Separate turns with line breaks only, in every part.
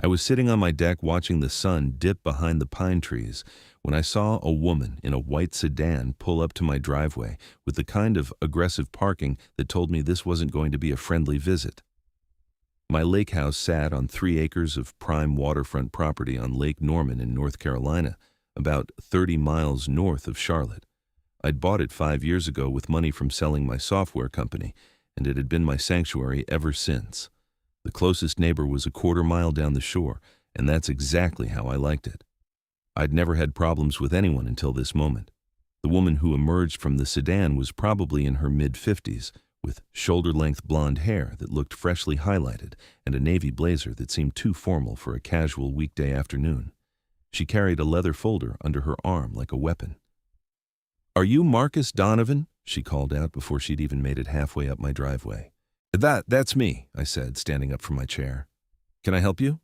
I was sitting on my deck watching the sun dip behind the pine trees when I saw a woman in a white sedan pull up to my driveway with the kind of aggressive parking that told me this wasn't going to be a friendly visit. My lake house sat on 3 acres of prime waterfront property on Lake Norman in North Carolina, about 30 miles north of Charlotte. I'd bought it 5 years ago with money from selling my software company, and it had been my sanctuary ever since. The closest neighbor was a quarter-mile down the shore, and that's exactly how I liked it. I'd never had problems with anyone until this moment. The woman who emerged from the sedan was probably in her mid-50s, with shoulder-length blonde hair that looked freshly highlighted and a navy blazer that seemed too formal for a casual weekday afternoon. She carried a leather folder under her arm like a weapon. "Are you Marcus Donovan?" she called out before she'd even made it halfway up my driveway. That's me," I said, standing up from my chair. "Can I help you?"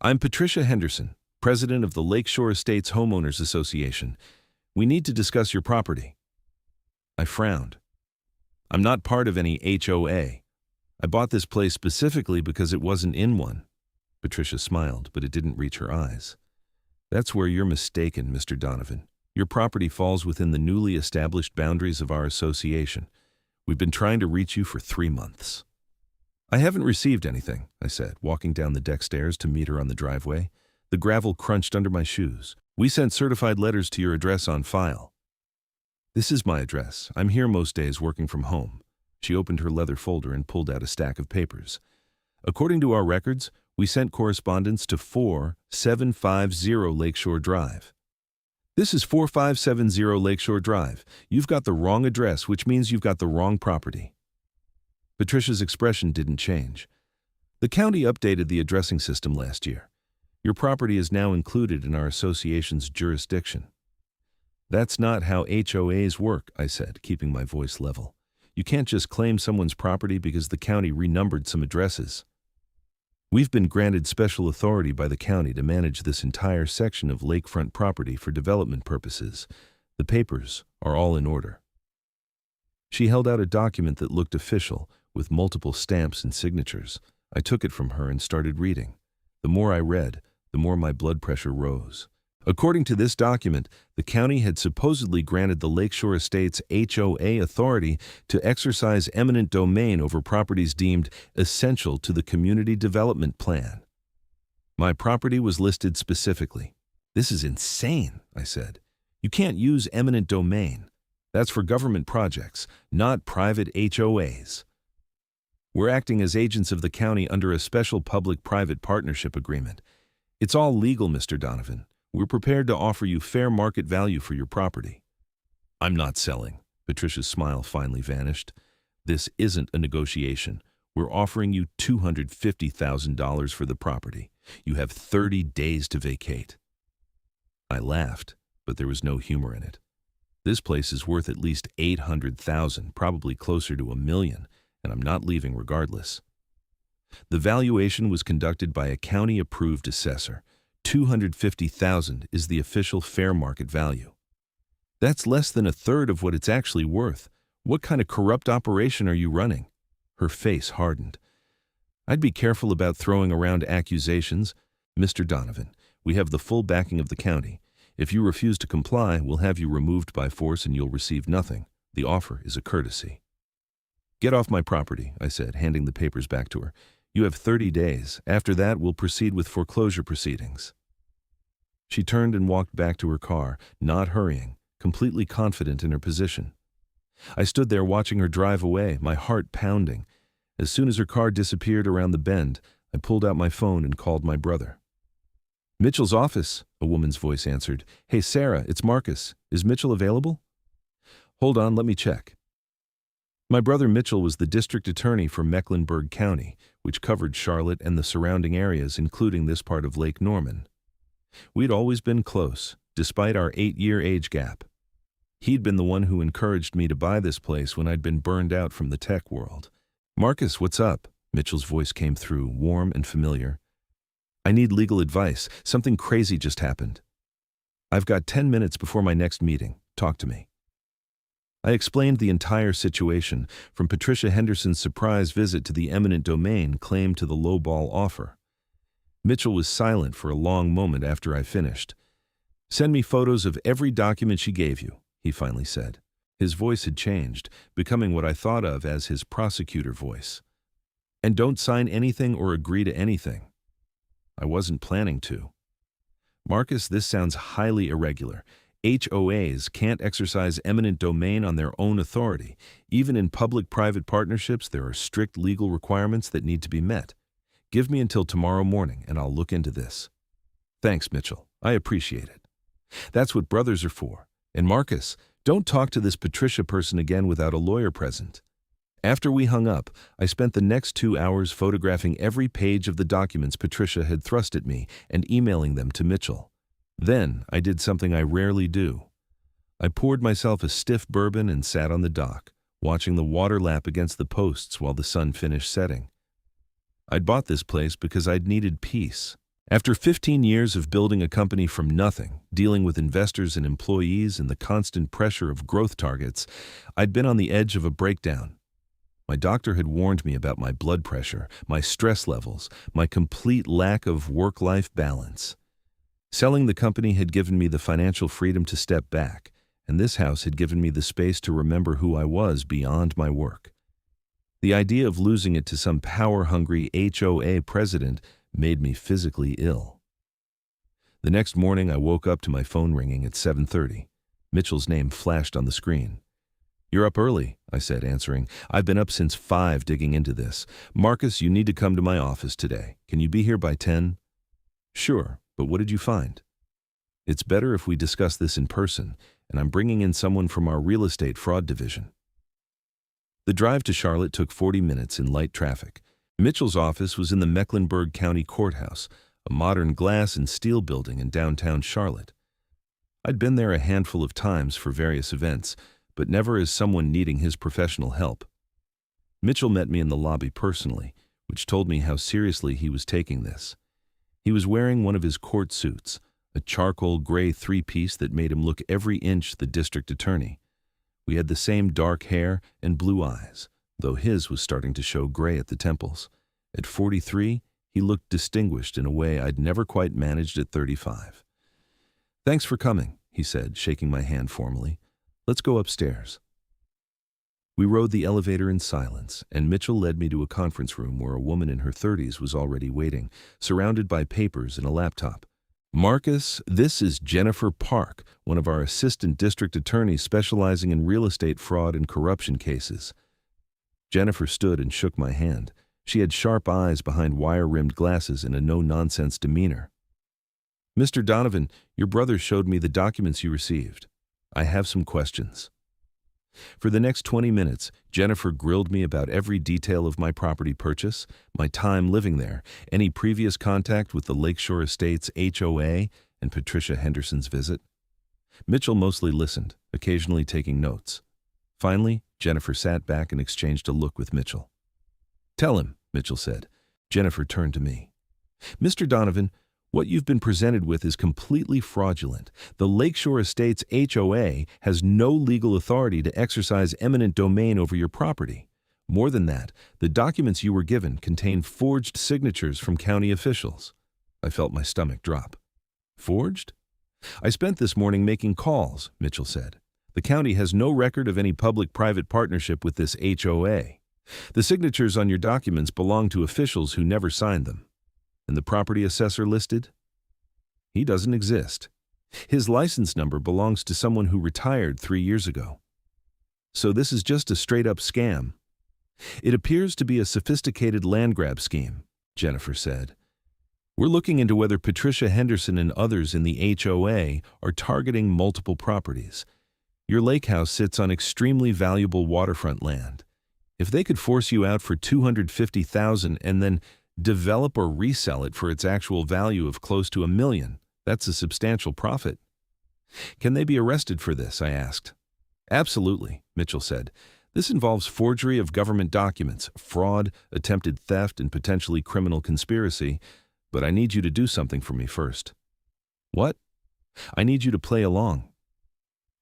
"I'm Patricia Henderson, president of the Lakeshore Estates Homeowners Association. We need to discuss your property." I frowned. "I'm not part of any HOA. I bought this place specifically because it wasn't in one." Patricia smiled, but it didn't reach her eyes. "That's where you're mistaken, Mr. Donovan. Your property falls within the newly established boundaries of our association. We've been trying to reach you for 3 months." "I haven't received anything," I said, walking down the deck stairs to meet her on the driveway. The gravel crunched under my shoes. "We sent certified letters to your address on file." "This is my address. I'm here most days working from home." She opened her leather folder and pulled out a stack of papers. "According to our records, we sent correspondence to 4750 Lakeshore Drive." "This is 4570 Lakeshore Drive. You've got the wrong address, which means you've got the wrong property." Patricia's expression didn't change. "The county updated the addressing system last year. Your property is now included in our association's jurisdiction." "That's not how HOAs work," I said, keeping my voice level. "You can't just claim someone's property because the county renumbered some addresses. We've been granted special authority by the county to manage this entire section of lakefront property for development purposes. The papers are all in order." She held out a document that looked official, with multiple stamps and signatures. I took it from her and started reading. The more I read, the more my blood pressure rose. According to this document, the county had supposedly granted the Lakeshore Estates HOA authority to exercise eminent domain over properties deemed essential to the community development plan. My property was listed specifically. "This is insane," I said. "You can't use eminent domain. That's for government projects, not private HOAs. We're acting as agents of the county under a special public-private partnership agreement. It's all legal, Mr. Donovan. We're prepared to offer you fair market value for your property." "I'm not selling." Patricia's smile finally vanished. "This isn't a negotiation. We're offering you $250,000 for the property. You have 30 days to vacate." I laughed, but there was no humor in it. This place is worth at least $800,000, probably closer to $1 million, and I'm not leaving regardless. The valuation was conducted by a county-approved assessor. $250,000 is the official fair market value. That's less than a third of what it's actually worth. What kind of corrupt operation are you running? Her face hardened. "I'd be careful about throwing around accusations. Mr. Donovan, we have the full backing of the county. If you refuse to comply, we'll have you removed by force and you'll receive nothing. The offer is a courtesy." "Get off my property," I said, handing the papers back to her. "You have 30 days. After that, we'll proceed with foreclosure proceedings." She turned and walked back to her car, not hurrying, completely confident in her position. I stood there watching her drive away, my heart pounding. As soon as her car disappeared around the bend, I pulled out my phone and called my brother. "Mitchell's office," a woman's voice answered. "Hey, Sarah, it's Marcus. Is Mitchell available?" "Hold on, let me check." My brother Mitchell was the district attorney for Mecklenburg County, which covered Charlotte and the surrounding areas, including this part of Lake Norman. We'd always been close, despite our 8-year age gap. He'd been the one who encouraged me to buy this place when I'd been burned out from the tech world. "Marcus, what's up?" Mitchell's voice came through, warm and familiar. "I need legal advice. Something crazy just happened." "I've got 10 minutes before my next meeting. Talk to me." I explained the entire situation, from Patricia Henderson's surprise visit to the eminent domain claim to the lowball offer. Mitchell was silent for a long moment after I finished. "Send me photos of every document she gave you," he finally said. His voice had changed, becoming what I thought of as his prosecutor voice. "And don't sign anything or agree to anything." I wasn't planning to. "Marcus, this sounds highly irregular. HOAs can't exercise eminent domain on their own authority. Even in public-private partnerships, there are strict legal requirements that need to be met. Give me until tomorrow morning, and I'll look into this." "Thanks, Mitchell. I appreciate it. That's what brothers are for. And Marcus, don't talk to this Patricia person again without a lawyer present." After we hung up, I spent the next 2 hours photographing every page of the documents Patricia had thrust at me and emailing them to Mitchell. Then I did something I rarely do. I poured myself a stiff bourbon and sat on the dock, watching the water lap against the posts while the sun finished setting. I'd bought this place because I'd needed peace. After 15 years of building a company from nothing, dealing with investors and employees and the constant pressure of growth targets, I'd been on the edge of a breakdown. My doctor had warned me about my blood pressure, my stress levels, my complete lack of work-life balance. Selling the company had given me the financial freedom to step back, and this house had given me the space to remember who I was beyond my work. The idea of losing it to some power-hungry HOA president made me physically ill. The next morning, I woke up to my phone ringing at 7:30. Mitchell's name flashed on the screen. "You're up early," I said, answering. "I've been up since 5 digging into this. Marcus, you need to come to my office today. Can you be here by 10? "Sure, but what did you find?" "It's better if we discuss this in person, and I'm bringing in someone from our real estate fraud division." The drive to Charlotte took 40 minutes in light traffic. Mitchell's office was in the Mecklenburg County Courthouse, a modern glass and steel building in downtown Charlotte. I'd been there a handful of times for various events, but never as someone needing his professional help. Mitchell met me in the lobby personally, which told me how seriously he was taking this. He was wearing one of his court suits, a charcoal gray three-piece that made him look every inch the district attorney. We had the same dark hair and blue eyes, though his was starting to show gray at the temples. At 43, he looked distinguished in a way I'd never quite managed at 35. "Thanks for coming," he said, shaking my hand formally. "Let's go upstairs." We rode the elevator in silence, and Mitchell led me to a conference room where a woman in her 30s was already waiting, surrounded by papers and a laptop. "Marcus, this is Jennifer Park, one of our assistant district attorneys specializing in real estate fraud and corruption cases." Jennifer stood and shook my hand. She had sharp eyes behind wire-rimmed glasses and a no-nonsense demeanor. "Mr. Donovan, your brother showed me the documents you received. I have some questions." For the next 20 minutes, Jennifer grilled me about every detail of my property purchase, my time living there, any previous contact with the Lakeshore Estates HOA, and Patricia Henderson's visit. Mitchell mostly listened, occasionally taking notes. Finally, Jennifer sat back and exchanged a look with Mitchell. "Tell him," Mitchell said. Jennifer turned to me. "Mr. Donovan, what you've been presented with is completely fraudulent. The Lakeshore Estates HOA has no legal authority to exercise eminent domain over your property. More than that, the documents you were given contain forged signatures from county officials." I felt my stomach drop. "Forged?" "I spent this morning making calls," Mitchell said. "The county has no record of any public-private partnership with this HOA. The signatures on your documents belong to officials who never signed them. And the property assessor listed? He doesn't exist. His license number belongs to someone who retired 3 years ago. So this is just a straight-up scam." "It appears to be a sophisticated land grab scheme," Jennifer said. "We're looking into whether Patricia Henderson and others in the HOA are targeting multiple properties. Your lake house sits on extremely valuable waterfront land. If they could force you out for $250,000 and then develop or resell it for its actual value of close to $1 million, that's a substantial profit." "Can they be arrested for this?" I asked. "Absolutely," Mitchell said. "This involves forgery of government documents, fraud, attempted theft, and potentially criminal conspiracy, but I need you to do something for me first." "What?" "I need you to play along."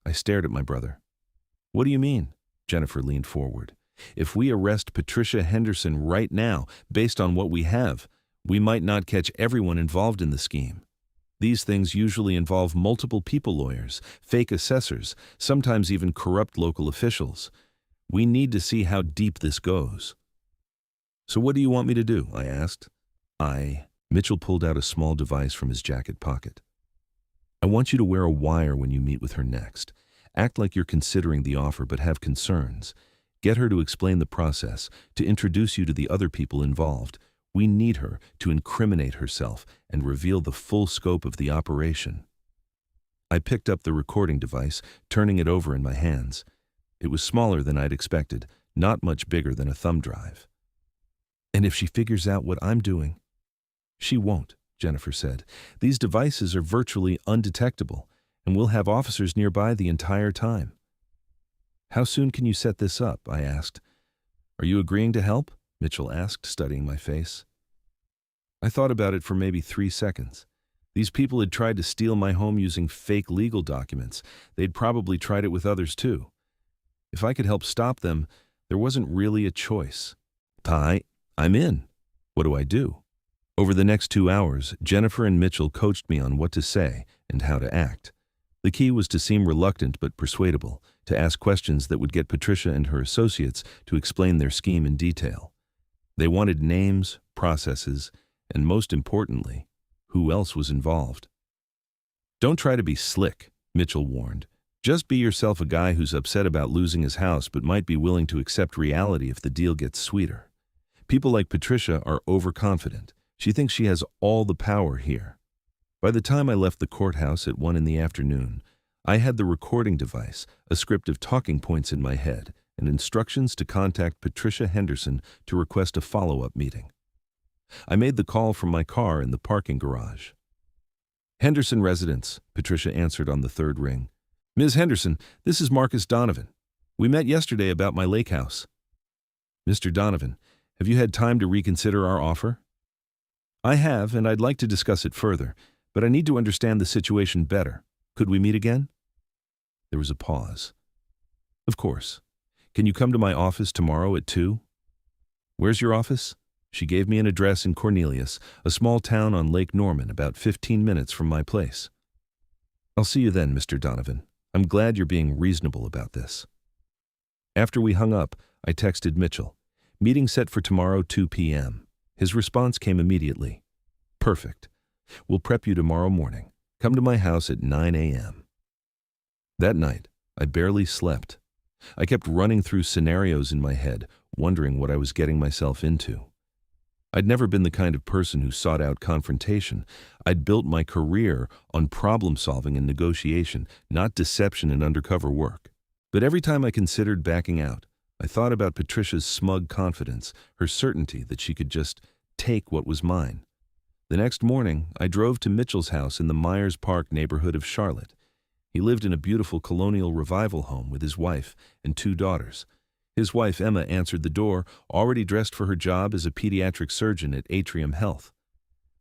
I stared at my brother. "What do you mean?" Jennifer leaned forward. "If we arrest Patricia Henderson right now, based on what we have, We might not catch everyone involved in the scheme. These things usually involve multiple people lawyers, fake assessors, sometimes even corrupt local officials. We need to see how deep this goes. So what do you want me to do? I asked. Mitchell pulled out a small device from his jacket pocket. I want you to wear a wire when you meet with her next. Act like you're considering the offer but have concerns. Get her to explain the process, to introduce you to the other people involved. We need her to incriminate herself and reveal the full scope of the operation. I picked up the recording device, turning it over in my hands. It was smaller than I'd expected, not much bigger than a thumb drive. And if she figures out what I'm doing? She won't, Jennifer said. These devices are virtually undetectable, and we'll have officers nearby the entire time. How soon can you set this up? I asked. Are you agreeing to help? Mitchell asked, studying my face. I thought about it for maybe 3 seconds. These people had tried to steal my home using fake legal documents. They'd probably tried it with others too. If I could help stop them, there wasn't really a choice. I'm in. What do I do? Over the next 2 hours, Jennifer and Mitchell coached me on what to say and how to act. The key was to seem reluctant but persuadable, to ask questions that would get Patricia and her associates to explain their scheme in detail. They wanted names, processes, and most importantly, who else was involved. Don't try to be slick, Mitchell warned. Just be yourself, a guy who's upset about losing his house but might be willing to accept reality if the deal gets sweeter. People like Patricia are overconfident. She thinks she has all the power here. By the time I left the courthouse at 1 p.m, I had the recording device, a script of talking points in my head, and instructions to contact Patricia Henderson to request a follow-up meeting. I made the call from my car in the parking garage. Henderson residence, Patricia answered on the 3rd ring. Ms. Henderson, this is Marcus Donovan. We met yesterday about my lake house. Mr. Donovan, have you had time to reconsider our offer? I have, and I'd like to discuss it further, but I need to understand the situation better. Could we meet again? There was a pause. Of course. Can you come to my office tomorrow at 2? Where's your office? She gave me an address in Cornelius, a small town on Lake Norman, about 15 minutes from my place. I'll see you then, Mr. Donovan. I'm glad you're being reasonable about this. After we hung up, I texted Mitchell. Meeting set for tomorrow, 2 p.m. His response came immediately. Perfect. We'll prep you tomorrow morning. Come to my house at 9 a.m. That night, I barely slept. I kept running through scenarios in my head, wondering what I was getting myself into. I'd never been the kind of person who sought out confrontation. I'd built my career on problem-solving and negotiation, not deception and undercover work. But every time I considered backing out, I thought about Patricia's smug confidence, her certainty that she could just take what was mine. The next morning, I drove to Mitchell's house in the Myers Park neighborhood of Charlotte. He lived in a beautiful colonial revival home with his wife and 2 daughters. His wife, Emma, answered the door, already dressed for her job as a pediatric surgeon at Atrium Health.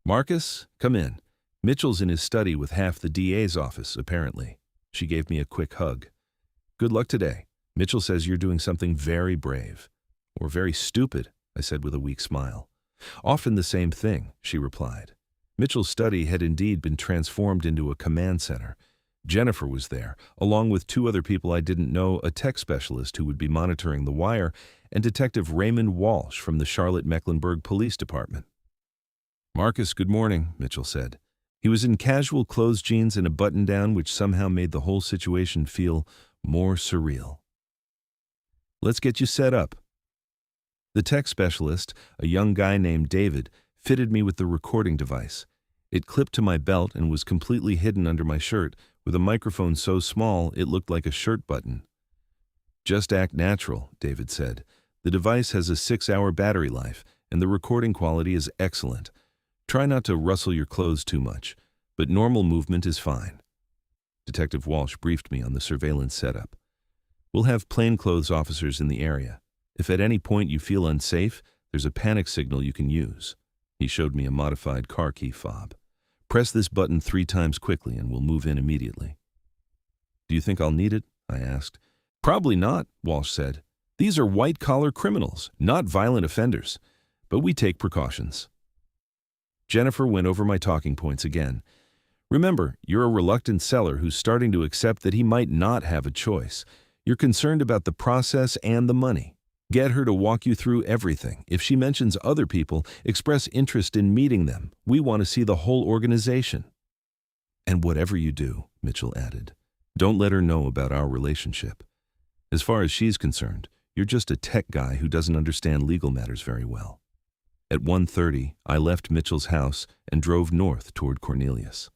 Marcus, come in. Mitchell's in his study with half the DA's office, apparently. She gave me a quick hug. Good luck today. Mitchell says you're doing something very brave. Or very stupid, I said with a weak smile. Often the same thing, she replied. Mitchell's study had indeed been transformed into a command center. Jennifer was there, along with 2 other people I didn't know, a tech specialist who would be monitoring the wire, and Detective Raymond Walsh from the Charlotte-Mecklenburg Police Department. Marcus, good morning, Mitchell said. He was in casual clothes, jeans, and a button-down, which somehow made the whole situation feel more surreal. Let's get you set up. The tech specialist, a young guy named David, fitted me with the recording device. It clipped to my belt and was completely hidden under my shirt, with a microphone so small it looked like a shirt button. Just act natural, David said. The device has a 6-hour battery life, and the recording quality is excellent. Try not to rustle your clothes too much, but normal movement is fine. Detective Walsh briefed me on the surveillance setup. We'll have plainclothes officers in the area. If at any point you feel unsafe, there's a panic signal you can use. He showed me a modified car key fob. Press this button 3 times quickly and we'll move in immediately. Do you think I'll need it? I asked. Probably not, Walsh said. These are white-collar criminals, not violent offenders. But we take precautions. Jennifer went over my talking points again. Remember, you're a reluctant seller who's starting to accept that he might not have a choice. You're concerned about the process and the money. Get her to walk you through everything. If she mentions other people, express interest in meeting them. We want to see the whole organization. And whatever you do, Mitchell added, don't let her know about our relationship. As far as she's concerned, you're just a tech guy who doesn't understand legal matters very well. At 1:30, I left Mitchell's house and drove north toward Cornelius.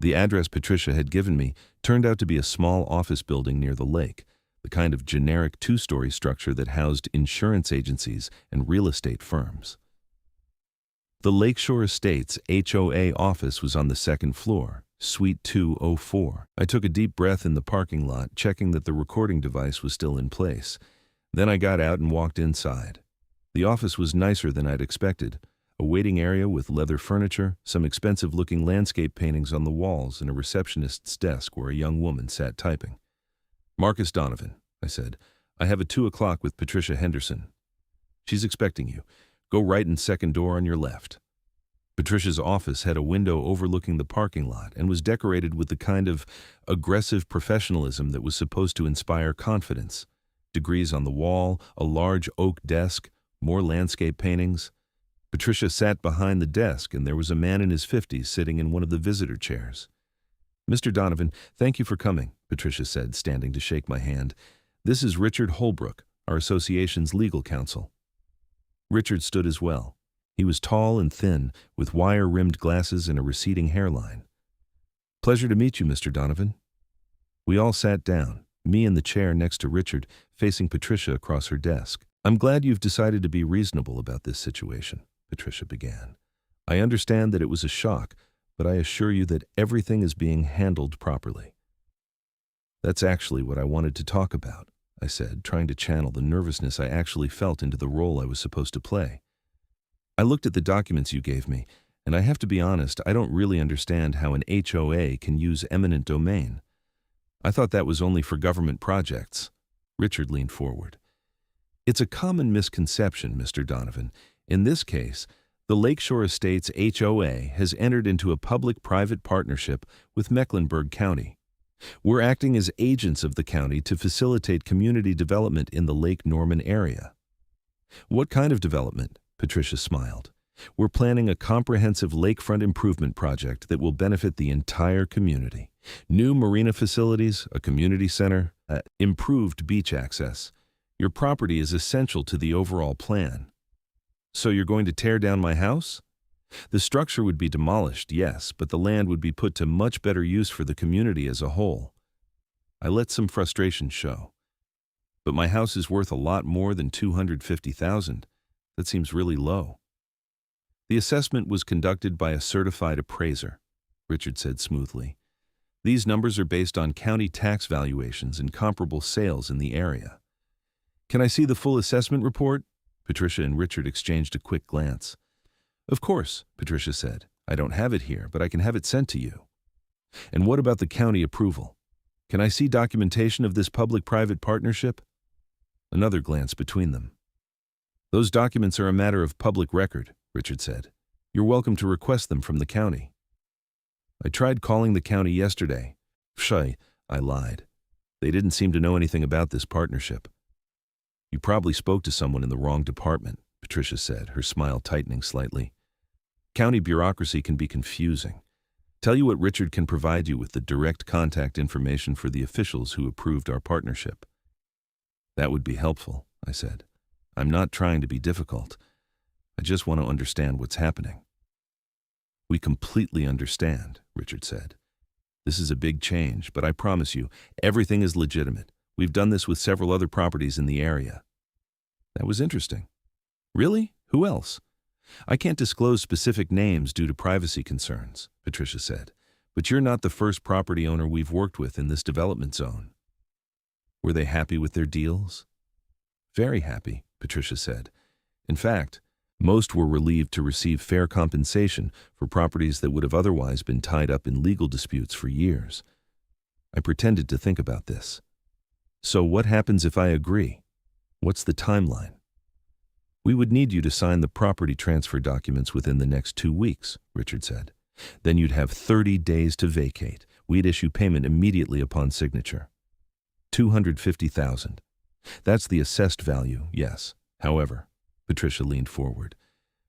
The address Patricia had given me turned out to be a small office building near the lake, the kind of generic two-story structure that housed insurance agencies and real estate firms. The Lakeshore Estates HOA office was on the second floor, Suite 204. I took a deep breath in the parking lot, checking that the recording device was still in place. Then I got out and walked inside. The office was nicer than I'd expected. A waiting area with leather furniture, some expensive-looking landscape paintings on the walls, and a receptionist's desk where a young woman sat typing. "Marcus Donovan," I said. "I have a 2 o'clock with Patricia Henderson. She's expecting you. Go right in second door on your left." Patricia's office had a window overlooking the parking lot and was decorated with the kind of aggressive professionalism that was supposed to inspire confidence. Degrees on the wall, a large oak desk, more landscape paintings. Patricia sat behind the desk, and there was a man in his 50s sitting in one of the visitor chairs. "Mr. Donovan, thank you for coming," Patricia said, standing to shake my hand. "This is Richard Holbrook, our association's legal counsel." Richard stood as well. He was tall and thin, with wire-rimmed glasses and a receding hairline. "Pleasure to meet you, Mr. Donovan." We all sat down, me in the chair next to Richard, facing Patricia across her desk. "I'm glad you've decided to be reasonable about this situation," Patricia began. "I understand that it was a shock, but I assure you that everything is being handled properly." "That's actually what I wanted to talk about," I said, trying to channel the nervousness I actually felt into the role I was supposed to play. "I looked at the documents you gave me, and I have to be honest, I don't really understand how an HOA can use eminent domain. I thought that was only for government projects." Richard leaned forward. "It's a common misconception, Mr. Donovan. In this case, the Lakeshore Estates HOA has entered into a public-private partnership with Mecklenburg County. We're acting as agents of the county to facilitate community development in the Lake Norman area." "What kind of development?" Patricia smiled. "We're planning a comprehensive lakefront improvement project that will benefit the entire community. New marina facilities, a community center, improved beach access. Your property is essential to the overall plan." "So you're going to tear down my house?" "The structure would be demolished, yes, but the land would be put to much better use for the community as a whole." I let some frustration show. "But my house is worth a lot more than $250,000. That seems really low." "The assessment was conducted by a certified appraiser," Richard said smoothly. "These numbers are based on county tax valuations and comparable sales in the area." "Can I see the full assessment report?" Patricia and Richard exchanged a quick glance. "Of course," Patricia said. "I don't have it here, but I can have it sent to you." "And what about the county approval? Can I see documentation of this public-private partnership?" Another glance between them. "Those documents are a matter of public record," Richard said. "You're welcome to request them from the county." "I tried calling the county yesterday." "Pshay," I lied. "They didn't seem to know anything about this partnership." "You probably spoke to someone in the wrong department," Patricia said, her smile tightening slightly. "County bureaucracy can be confusing. Tell you what Richard can provide you with the direct contact information for the officials who approved our partnership." "That would be helpful," I said. "I'm not trying to be difficult. I just want to understand what's happening." "We completely understand," Richard said. "This is a big change, but I promise you, everything is legitimate. We've done this with several other properties in the area." That was interesting. "Really? Who else?" "I can't disclose specific names due to privacy concerns," Patricia said, "but you're not the first property owner we've worked with in this development zone." "Were they happy with their deals?" "Very happy," Patricia said. "In fact, most were relieved to receive fair compensation for properties that would have otherwise been tied up in legal disputes for years." I pretended to think about this. "So what happens if I agree? What's the timeline?" We would need you to sign the property transfer documents within the next 2 weeks, Richard said. Then you'd have 30 days to vacate. We'd issue payment immediately upon signature. $250,000. That's the assessed value, yes. However, Patricia leaned forward.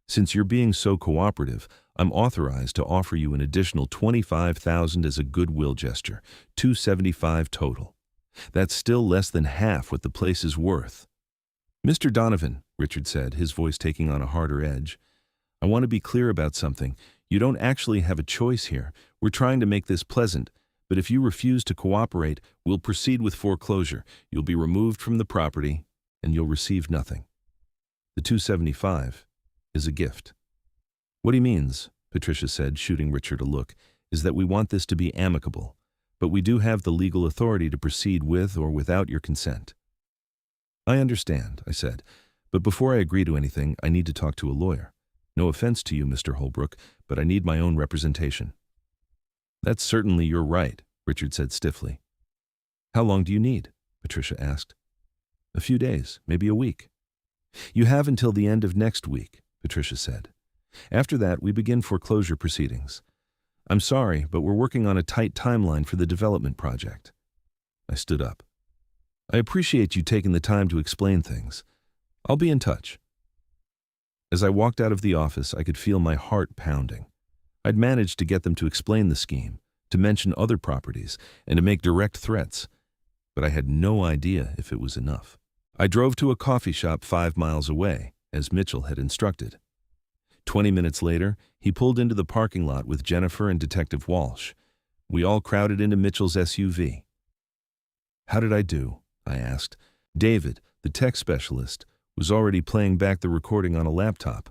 Since you're being so cooperative, I'm authorized to offer you an additional $25,000 as a goodwill gesture, $275,000 total. That's still less than half what the place is worth. Mr. Donovan, Richard said, his voice taking on a harder edge, I want to be clear about something. You don't actually have a choice here. We're trying to make this pleasant, but if you refuse to cooperate, we'll proceed with foreclosure. You'll be removed from the property, and you'll receive nothing. The $275,000 is a gift. What he means, Patricia said, shooting Richard a look, is that we want this to be amicable, but we do have the legal authority to proceed with or without your consent. I understand, I said, but before I agree to anything, I need to talk to a lawyer. No offense to you, Mr. Holbrook, but I need my own representation. That's certainly your right, Richard said stiffly. How long do you need? Patricia asked. A few days, maybe a week. You have until the end of next week, Patricia said. After that, we begin foreclosure proceedings. I'm sorry, but we're working on a tight timeline for the development project. I stood up. I appreciate you taking the time to explain things. I'll be in touch. As I walked out of the office, I could feel my heart pounding. I'd managed to get them to explain the scheme, to mention other properties, and to make direct threats, but I had no idea if it was enough. I drove to a coffee shop 5 miles away, as Mitchell had instructed. 20 minutes later, he pulled into the parking lot with Jennifer and Detective Walsh. We all crowded into Mitchell's SUV. How did I do? I asked. David, the tech specialist, was already playing back the recording on a laptop.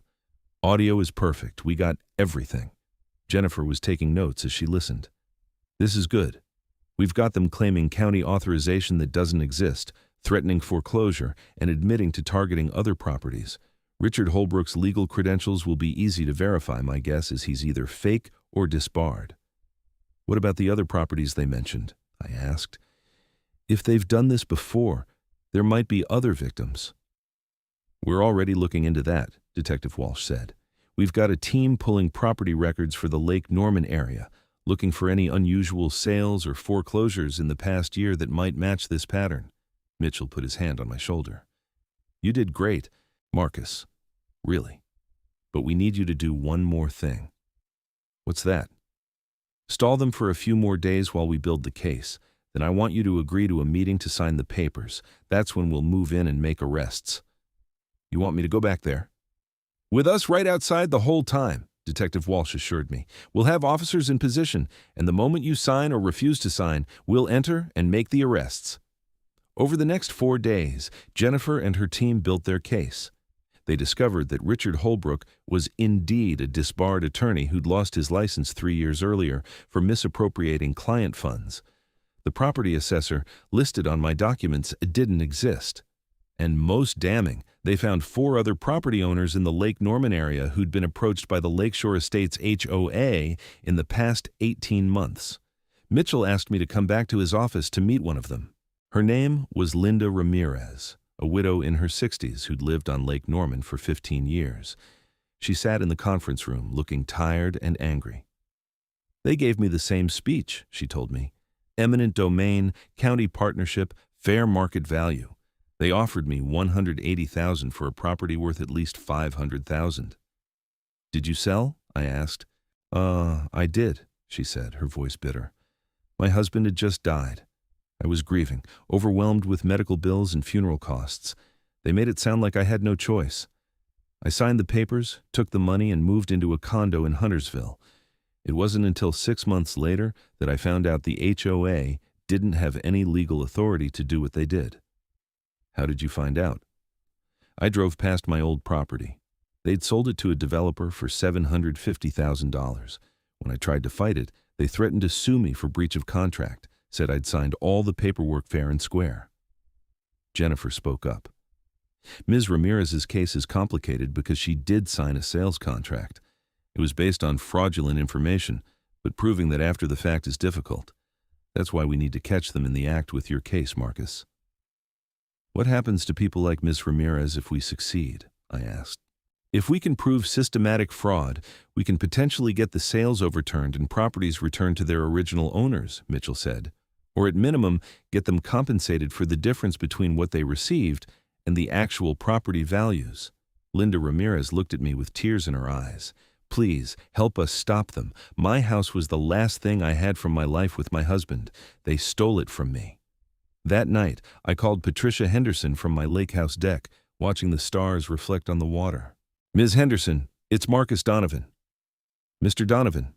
Audio is perfect. We got everything. Jennifer was taking notes as she listened. This is good. We've got them claiming county authorization that doesn't exist, threatening foreclosure, and admitting to targeting other properties. Richard Holbrook's legal credentials will be easy to verify. My guess is he's either fake or disbarred. What about the other properties they mentioned? I asked. If they've done this before, there might be other victims. We're already looking into that, Detective Walsh said. We've got a team pulling property records for the Lake Norman area, looking for any unusual sales or foreclosures in the past year that might match this pattern. Mitchell put his hand on my shoulder. You did great, Marcus. Really. But we need you to do one more thing. What's that? Stall them for a few more days while we build the case. Then I want you to agree to a meeting to sign the papers. That's when we'll move in and make arrests. You want me to go back there? With us right outside the whole time, Detective Walsh assured me. We'll have officers in position, and the moment you sign or refuse to sign, we'll enter and make the arrests. Over the next 4 days, Jennifer and her team built their case. They discovered that Richard Holbrook was indeed a disbarred attorney who'd lost his license 3 years earlier for misappropriating client funds. The property assessor listed on my documents didn't exist. And most damning, they found 4 other property owners in the Lake Norman area who'd been approached by the Lakeshore Estates HOA in the past 18 months. Mitchell asked me to come back to his office to meet one of them. Her name was Linda Ramirez, a widow in her 60s who'd lived on Lake Norman for 15 years. She sat in the conference room looking tired and angry. They gave me the same speech, she told me. Eminent domain, county partnership, fair market value. They offered me $180,000 for a property worth at least $500,000. Did you sell? I asked. I did, she said, her voice bitter. My husband had just died. I was grieving, overwhelmed with medical bills and funeral costs. They made it sound like I had no choice. I signed the papers, took the money, and moved into a condo in Huntersville. It wasn't until 6 months later that I found out the HOA didn't have any legal authority to do what they did. How did you find out? I drove past my old property. They'd sold it to a developer for $750,000. When I tried to fight it, they threatened to sue me for breach of contract, said I'd signed all the paperwork fair and square. Jennifer spoke up. Ms. Ramirez's case is complicated because she did sign a sales contract. It was based on fraudulent information, but proving that after the fact is difficult. That's why we need to catch them in the act with your case, Marcus. What happens to people like Ms. Ramirez if we succeed? I asked. If we can prove systematic fraud, we can potentially get the sales overturned and properties returned to their original owners, Mitchell said. Or at minimum, get them compensated for the difference between what they received and the actual property values. Linda Ramirez looked at me with tears in her eyes. Please, help us stop them. My house was the last thing I had from my life with my husband. They stole it from me. That night, I called Patricia Henderson from my lake house deck, watching the stars reflect on the water. Ms. Henderson, it's Marcus Donovan. Mr. Donovan,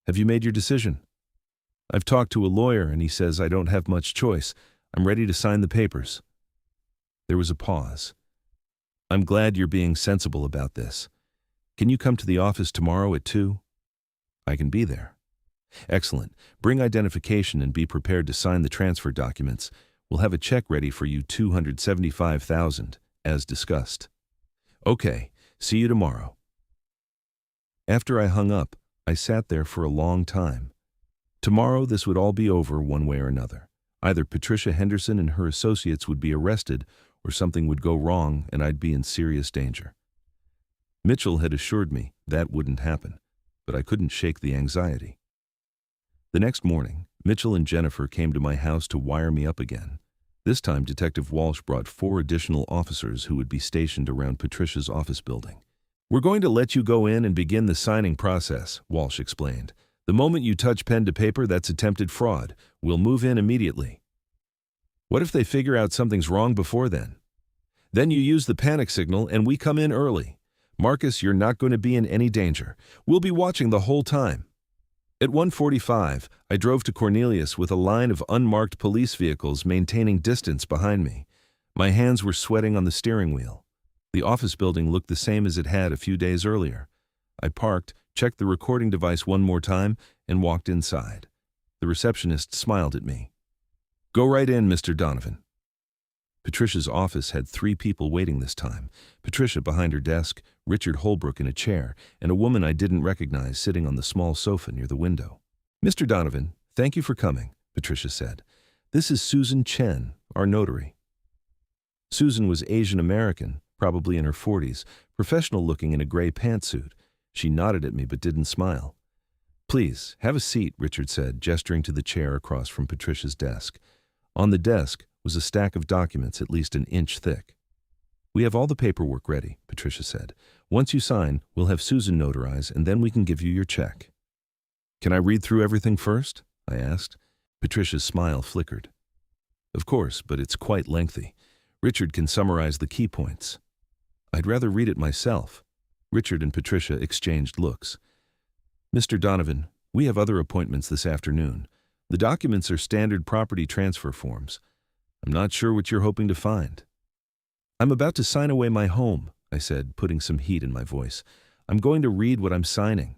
have you made your decision? I've talked to a lawyer and he says I don't have much choice. I'm ready to sign the papers. There was a pause. I'm glad you're being sensible about this. Can you come to the office tomorrow at 2? I can be there. Excellent. Bring identification and be prepared to sign the transfer documents. We'll have a check ready for you, $275,000, as discussed. Okay. See you tomorrow. After I hung up, I sat there for a long time. Tomorrow this would all be over one way or another. Either Patricia Henderson and her associates would be arrested, or something would go wrong and I'd be in serious danger. Mitchell had assured me that wouldn't happen, but I couldn't shake the anxiety. The next morning, Mitchell and Jennifer came to my house to wire me up again. This time, Detective Walsh brought 4 additional officers who would be stationed around Patricia's office building. We're going to let you go in and begin the signing process, Walsh explained. The moment you touch pen to paper, that's attempted fraud. We'll move in immediately. What if they figure out something's wrong before then? Then you use the panic signal and we come in early. Marcus, you're not going to be in any danger. We'll be watching the whole time. At 1:45, I drove to Cornelius with a line of unmarked police vehicles maintaining distance behind me. My hands were sweating on the steering wheel. The office building looked the same as it had a few days earlier. I parked, checked the recording device one more time, and walked inside. The receptionist smiled at me. Go right in, Mr. Donovan. Patricia's office had 3 people waiting this time. Patricia behind her desk, Richard Holbrook in a chair, and a woman I didn't recognize sitting on the small sofa near the window. Mr. Donovan, thank you for coming, Patricia said. This is Susan Chen, our notary. Susan was Asian American, probably in her 40s, professional looking in a gray pantsuit. She nodded at me but didn't smile. Please, have a seat, Richard said, gesturing to the chair across from Patricia's desk. On the desk was a stack of documents at least an inch thick. We have all the paperwork ready, Patricia said. Once you sign, we'll have Susan notarize, and then we can give you your check. Can I read through everything first? I asked. Patricia's smile flickered. Of course, but it's quite lengthy. Richard can summarize the key points. I'd rather read it myself. Richard and Patricia exchanged looks. Mr. Donovan, we have other appointments this afternoon. The documents are standard property transfer forms. I'm not sure what you're hoping to find. I'm about to sign away my home, I said, putting some heat in my voice. I'm going to read what I'm signing.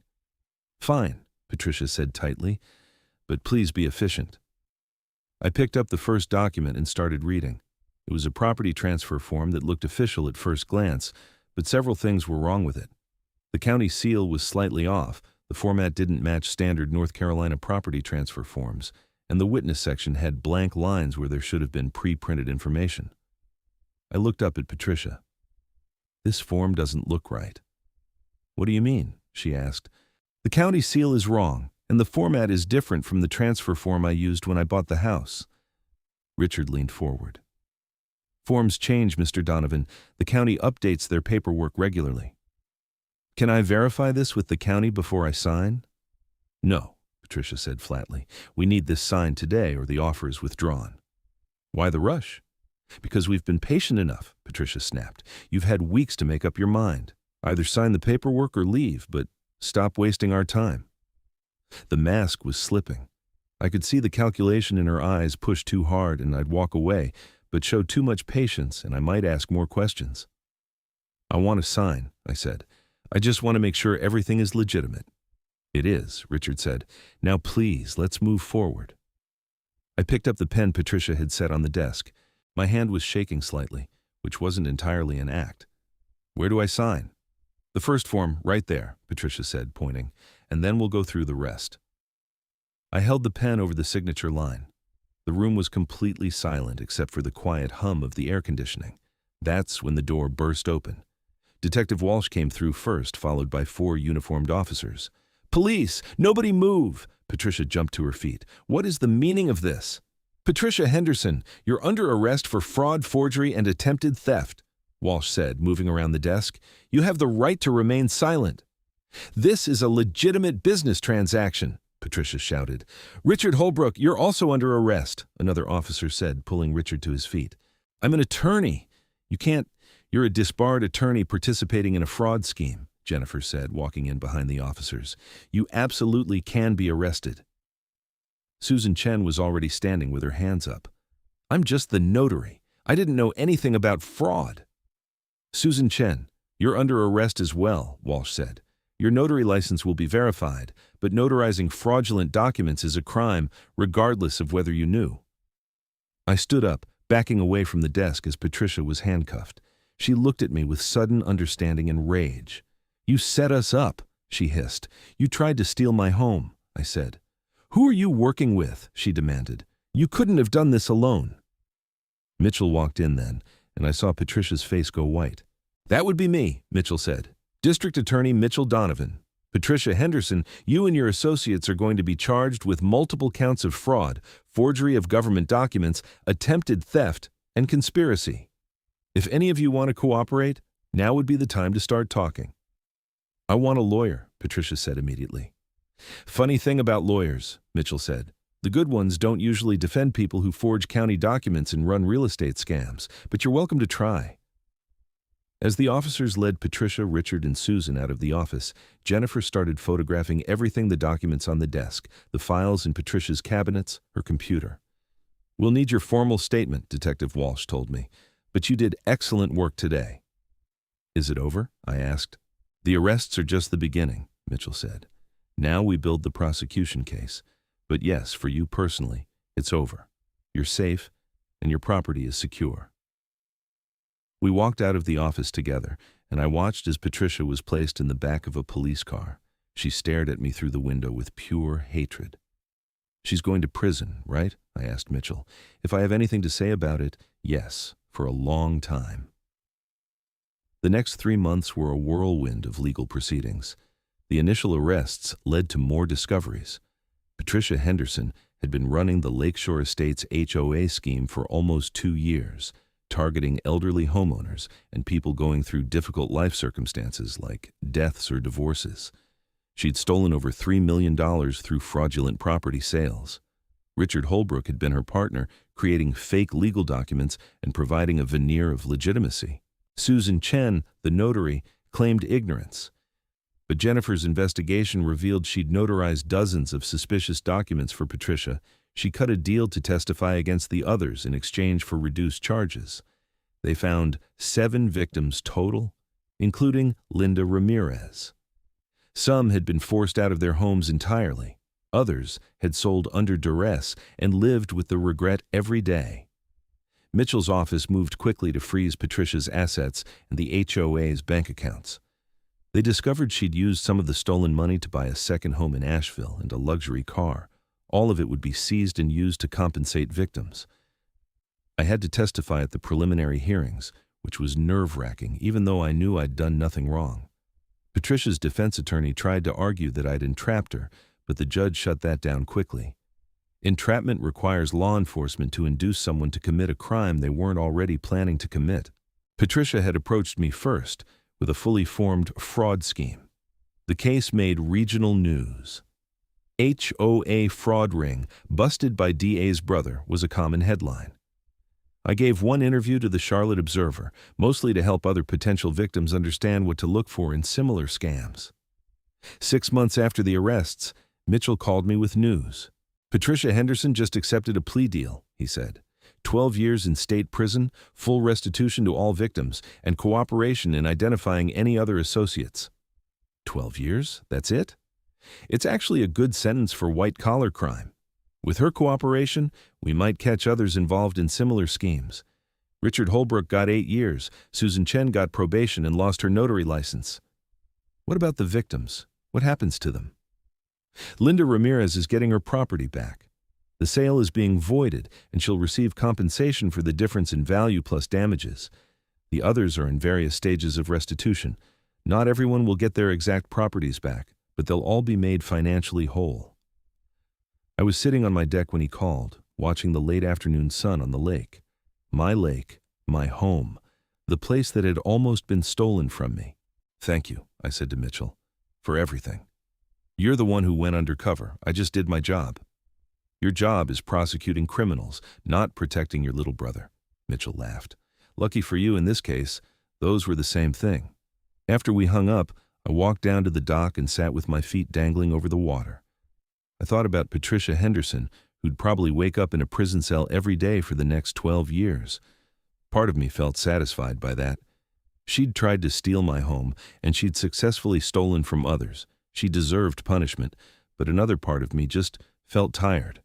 Fine, Patricia said tightly, but please be efficient. I picked up the first document and started reading. It was a property transfer form that looked official at first glance, but several things were wrong with it. The county seal was slightly off, the format didn't match standard North Carolina property transfer forms, and the witness section had blank lines where there should have been pre-printed information. I looked up at Patricia. This form doesn't look right. What do you mean? She asked. The county seal is wrong, and the format is different from the transfer form I used when I bought the house. Richard leaned forward. Forms change, Mr. Donovan. The county updates their paperwork regularly. Can I verify this with the county before I sign? No, Patricia said flatly. We need this signed today or the offer is withdrawn. Why the rush? Because we've been patient enough, Patricia snapped. You've had weeks to make up your mind. Either sign the paperwork or leave, but stop wasting our time. The mask was slipping. I could see the calculation in her eyes push too hard and I'd walk away, but show too much patience and I might ask more questions. I want to sign, I said. I just want to make sure everything is legitimate. It is, Richard said. Now please, let's move forward. I picked up the pen Patricia had set on the desk. My hand was shaking slightly, which wasn't entirely an act. Where do I sign? The first form, right there, Patricia said, pointing, and then we'll go through the rest. I held the pen over the signature line. The room was completely silent except for the quiet hum of the air conditioning. That's when the door burst open. Detective Walsh came through first, followed by 4 uniformed officers. "Police! Nobody move!" Patricia jumped to her feet. "What is the meaning of this?" "Patricia Henderson, you're under arrest for fraud, forgery, and attempted theft," Walsh said, moving around the desk. "You have the right to remain silent." "This is a legitimate business transaction," Patricia shouted. "Richard Holbrook, you're also under arrest," another officer said, pulling Richard to his feet. "I'm an attorney." You're a disbarred attorney participating in a fraud scheme," Jennifer said, walking in behind the officers. "You absolutely can be arrested." Susan Chen was already standing with her hands up. "I'm just the notary. I didn't know anything about fraud." "Susan Chen, you're under arrest as well," Walsh said. "Your notary license will be verified, but notarizing fraudulent documents is a crime, regardless of whether you knew." I stood up, backing away from the desk as Patricia was handcuffed. She looked at me with sudden understanding and rage. "You set us up," she hissed. "You tried to steal my home," I said. "Who are you working with?" she demanded. "You couldn't have done this alone." Mitchell walked in then, and I saw Patricia's face go white. "That would be me," Mitchell said. "District Attorney Mitchell Donovan. Patricia Henderson, you and your associates are going to be charged with multiple counts of fraud, forgery of government documents, attempted theft, and conspiracy. If any of you want to cooperate, now would be the time to start talking." "I want a lawyer," Patricia said immediately. "Funny thing about lawyers," Mitchell said. "The good ones don't usually defend people who forge county documents and run real estate scams, but you're welcome to try." As the officers led Patricia, Richard, and Susan out of the office, Jennifer started photographing everything: the documents on the desk, the files in Patricia's cabinets, her computer. "We'll need your formal statement," Detective Walsh told me, "but you did excellent work today." "Is it over?" I asked. "The arrests are just the beginning," Mitchell said. "Now we build the prosecution case. But yes, for you personally, it's over. You're safe, and your property is secure." We walked out of the office together, and I watched as Patricia was placed in the back of a police car. She stared at me through the window with pure hatred. "She's going to prison, right?" I asked Mitchell. "If I have anything to say about it, yes, for a long time." The next 3 months were a whirlwind of legal proceedings. The initial arrests led to more discoveries. Patricia Henderson had been running the Lakeshore Estates HOA scheme for almost 2 years, targeting elderly homeowners and people going through difficult life circumstances like deaths or divorces. She'd stolen over $3 million through fraudulent property sales. Richard Holbrook had been her partner, creating fake legal documents and providing a veneer of legitimacy. Susan Chen, the notary, claimed ignorance. But Jennifer's investigation revealed she'd notarized dozens of suspicious documents for Patricia. She cut a deal to testify against the others in exchange for reduced charges. They found 7 victims total, including Linda Ramirez. Some had been forced out of their homes entirely. Others had sold under duress and lived with the regret every day. Mitchell's office moved quickly to freeze Patricia's assets and the HOA's bank accounts. They discovered she'd used some of the stolen money to buy a second home in Asheville and a luxury car. All of it would be seized and used to compensate victims. I had to testify at the preliminary hearings, which was nerve-wracking, even though I knew I'd done nothing wrong. Patricia's defense attorney tried to argue that I'd entrapped her, but the judge shut that down quickly. Entrapment requires law enforcement to induce someone to commit a crime they weren't already planning to commit. Patricia had approached me first with a fully formed fraud scheme. The case made regional news. HOA fraud ring busted by DA's brother was a common headline. I gave one interview to the Charlotte Observer, mostly to help other potential victims understand what to look for in similar scams. 6 months after the arrests, Mitchell called me with news. "Patricia Henderson just accepted a plea deal," he said. 12 years in state prison, full restitution to all victims, and cooperation in identifying any other associates. 12 years? That's it? It's actually a good sentence for white-collar crime. With her cooperation, we might catch others involved in similar schemes. Richard Holbrook got 8 years, Susan Chen got probation and lost her notary license. What about the victims? What happens to them? Linda Ramirez is getting her property back. The sale is being voided, and she'll receive compensation for the difference in value plus damages. The others are in various stages of restitution. Not everyone will get their exact properties back, but they'll all be made financially whole. I was sitting on my deck when he called, watching the late afternoon sun on the lake. My lake, my home, the place that had almost been stolen from me. "Thank you," I said to Mitchell, "for everything. You're the one who went undercover. I just did my job." "Your job is prosecuting criminals, not protecting your little brother," Mitchell laughed. "Lucky for you in this case, those were the same thing." After we hung up, I walked down to the dock and sat with my feet dangling over the water. I thought about Patricia Henderson, who'd probably wake up in a prison cell every day for the next 12 years. Part of me felt satisfied by that. She'd tried to steal my home, and she'd successfully stolen from others. She deserved punishment, but another part of me just felt tired.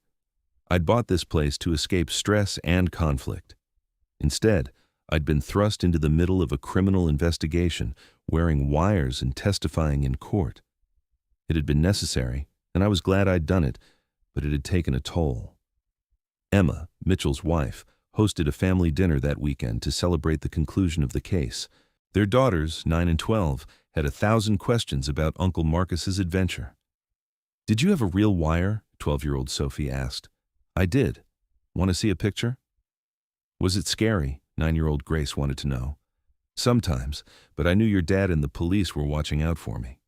I'd bought this place to escape stress and conflict. Instead, I'd been thrust into the middle of a criminal investigation, wearing wires and testifying in court. It had been necessary, and I was glad I'd done it, but it had taken a toll. Emma, Mitchell's wife, hosted a family dinner that weekend to celebrate the conclusion of the case. Their daughters, 9 and 12, had 1,000 questions about Uncle Marcus's adventure. "Did you have a real wire?" 12-year-old Sophie asked. "I did. Want to see a picture?" "Was it scary?" 9-year-old Grace wanted to know. "Sometimes, but I knew your dad and the police were watching out for me."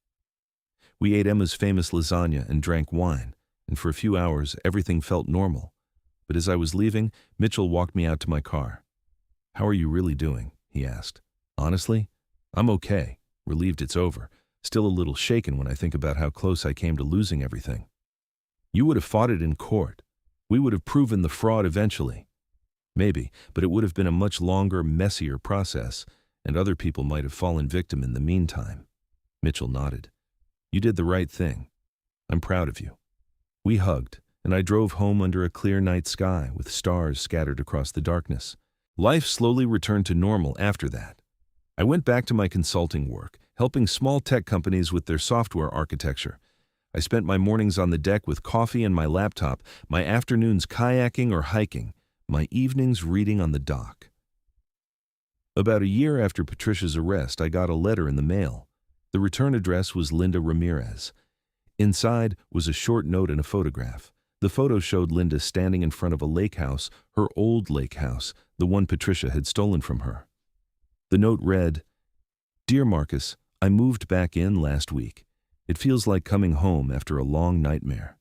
We ate Emma's famous lasagna and drank wine, and for a few hours everything felt normal. But as I was leaving, Mitchell walked me out to my car. "How are you really doing?" he asked. "Honestly, I'm okay, relieved it's over, still a little shaken when I think about how close I came to losing everything." "You would have fought it in court. We would have proven the fraud eventually." "Maybe, but it would have been a much longer, messier process, and other people might have fallen victim in the meantime." Mitchell nodded. "You did the right thing. I'm proud of you." We hugged, and I drove home under a clear night sky with stars scattered across the darkness. Life slowly returned to normal after that. I went back to my consulting work, helping small tech companies with their software architecture. I spent my mornings on the deck with coffee and my laptop, my afternoons kayaking or hiking, my evenings reading on the dock. About a year after Patricia's arrest, I got a letter in the mail. The return address was Linda Ramirez. Inside was a short note and a photograph. The photo showed Linda standing in front of a lake house, her old lake house, the one Patricia had stolen from her. The note read, "Dear Marcus, I moved back in last week. It feels like coming home after a long nightmare.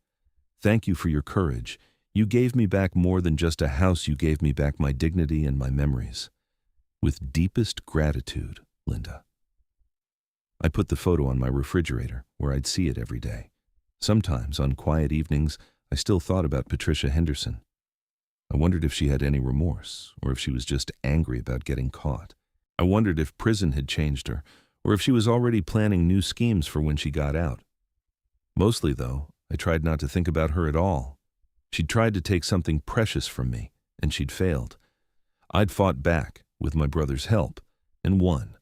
Thank you for your courage. You gave me back more than just a house, you gave me back my dignity and my memories. With deepest gratitude, Linda." I put the photo on my refrigerator, where I'd see it every day. Sometimes, on quiet evenings, I still thought about Patricia Henderson. I wondered if she had any remorse, or if she was just angry about getting caught. I wondered if prison had changed her, or if she was already planning new schemes for when she got out. Mostly, though, I tried not to think about her at all. She'd tried to take something precious from me, and she'd failed. I'd fought back, with my brother's help, and won.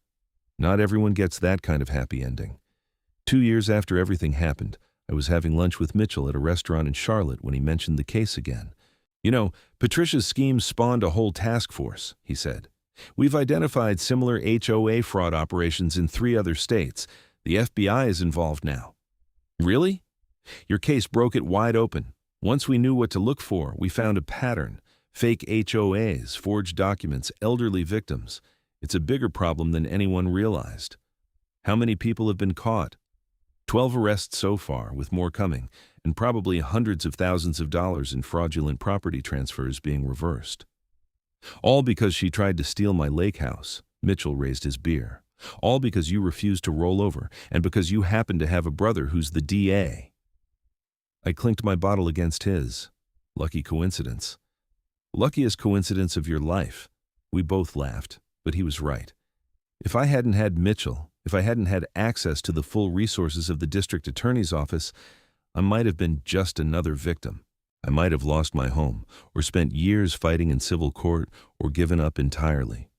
Not everyone gets that kind of happy ending. 2 years after everything happened, I was having lunch with Mitchell at a restaurant in Charlotte when he mentioned the case again. "You know, Patricia's scheme spawned a whole task force," he said. "We've identified similar HOA fraud operations in 3 other states. The FBI is involved now." "Really?" "Your case broke it wide open. Once we knew what to look for, we found a pattern. Fake HOAs, forged documents, elderly victims. It's a bigger problem than anyone realized." "How many people have been caught?" 12 arrests so far, with more coming, and probably hundreds of thousands of dollars in fraudulent property transfers being reversed. "All because she tried to steal my lake house." Mitchell raised his beer. "All because you refused to roll over, and because you happen to have a brother who's the DA." I clinked my bottle against his. Lucky coincidence. "Luckiest coincidence of your life." We both laughed, but he was right. If I hadn't had Mitchell, if I hadn't had access to the full resources of the district attorney's office, I might have been just another victim. I might have lost my home, or spent years fighting in civil court, or given up entirely.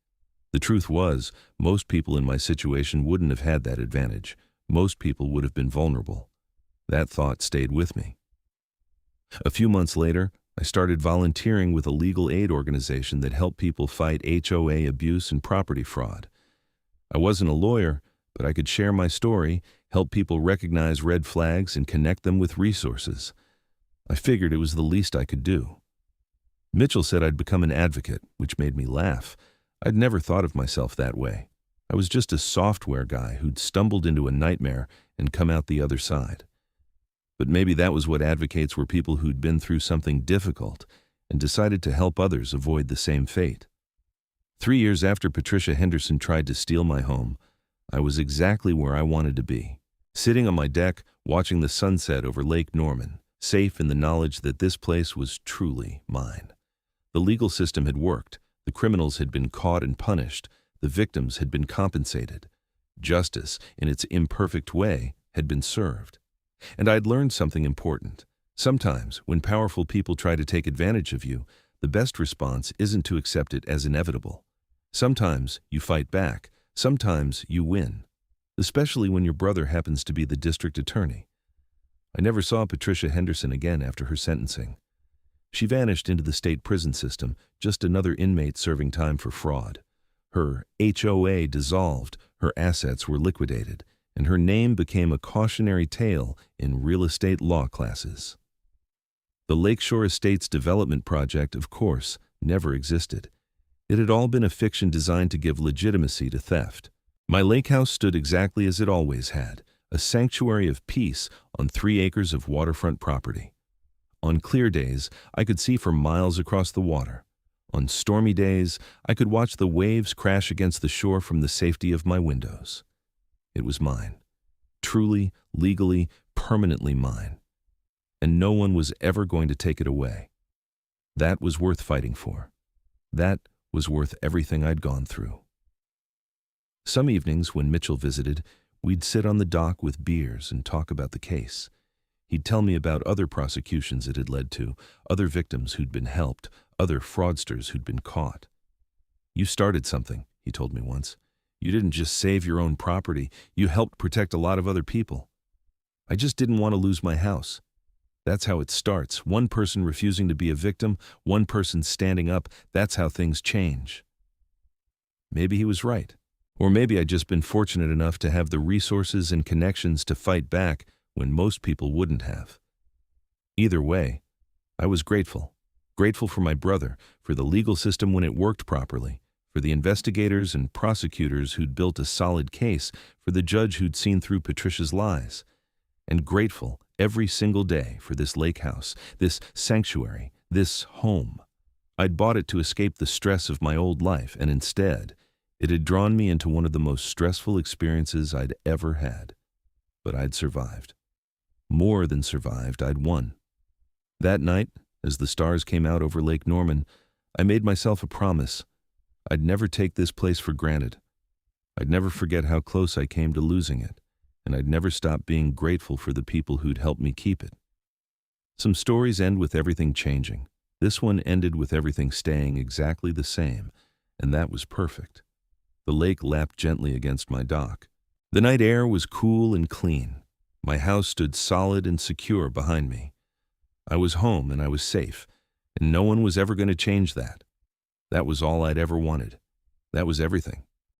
The truth was, most people in my situation wouldn't have had that advantage. Most people would have been vulnerable. That thought stayed with me. A few months later, I started volunteering with a legal aid organization that helped people fight HOA abuse and property fraud. I wasn't a lawyer, but I could share my story, help people recognize red flags, and connect them with resources. I figured it was the least I could do. Mitchell said I'd become an advocate, which made me laugh. I'd never thought of myself that way. I was just a software guy who'd stumbled into a nightmare and come out the other side. But maybe that was what advocates were, people who'd been through something difficult and decided to help others avoid the same fate. 3 years after Patricia Henderson tried to steal my home, I was exactly where I wanted to be, sitting on my deck, watching the sunset over Lake Norman, safe in the knowledge that this place was truly mine. The legal system had worked. The criminals had been caught and punished. The victims had been compensated. Justice, in its imperfect way, had been served. And I'd learned something important. Sometimes, when powerful people try to take advantage of you, the best response isn't to accept it as inevitable. Sometimes you fight back. Sometimes you win, especially when your brother happens to be the district attorney. I never saw Patricia Henderson again after her sentencing. She vanished into the state prison system, just another inmate serving time for fraud. Her HOA dissolved, her assets were liquidated, and her name became a cautionary tale in real estate law classes. The Lakeshore Estates Development Project, of course, never existed. It had all been a fiction designed to give legitimacy to theft. My lake house stood exactly as it always had, a sanctuary of peace on 3 acres of waterfront property. On clear days, I could see for miles across the water. On stormy days, I could watch the waves crash against the shore from the safety of my windows. It was mine. Truly, legally, permanently mine. And no one was ever going to take it away. That was worth fighting for. That was worth everything I'd gone through. Some evenings when Mitchell visited, we'd sit on the dock with beers and talk about the case. He'd tell me about other prosecutions it had led to, other victims who'd been helped, other fraudsters who'd been caught. "You started something," he told me once. "You didn't just save your own property, you helped protect a lot of other people." I just didn't want to lose my house. That's how it starts. One person refusing to be a victim, one person standing up. That's how things change. Maybe he was right. Or maybe I'd just been fortunate enough to have the resources and connections to fight back when most people wouldn't have. Either way, I was grateful. Grateful for my brother, for the legal system when it worked properly, for the investigators and prosecutors who'd built a solid case, for the judge who'd seen through Patricia's lies. And grateful every single day for this lake house, this sanctuary, this home. I'd bought it to escape the stress of my old life, and instead, it had drawn me into one of the most stressful experiences I'd ever had. But I'd survived. More than survived, I'd won. That night, as the stars came out over Lake Norman, I made myself a promise. I'd never take this place for granted. I'd never forget how close I came to losing it, and I'd never stop being grateful for the people who'd helped me keep it. Some stories end with everything changing. This one ended with everything staying exactly the same, and that was perfect. The lake lapped gently against my dock. The night air was cool and clean. My house stood solid and secure behind me. I was home and I was safe, and no one was ever going to change that. That was all I'd ever wanted. That was everything.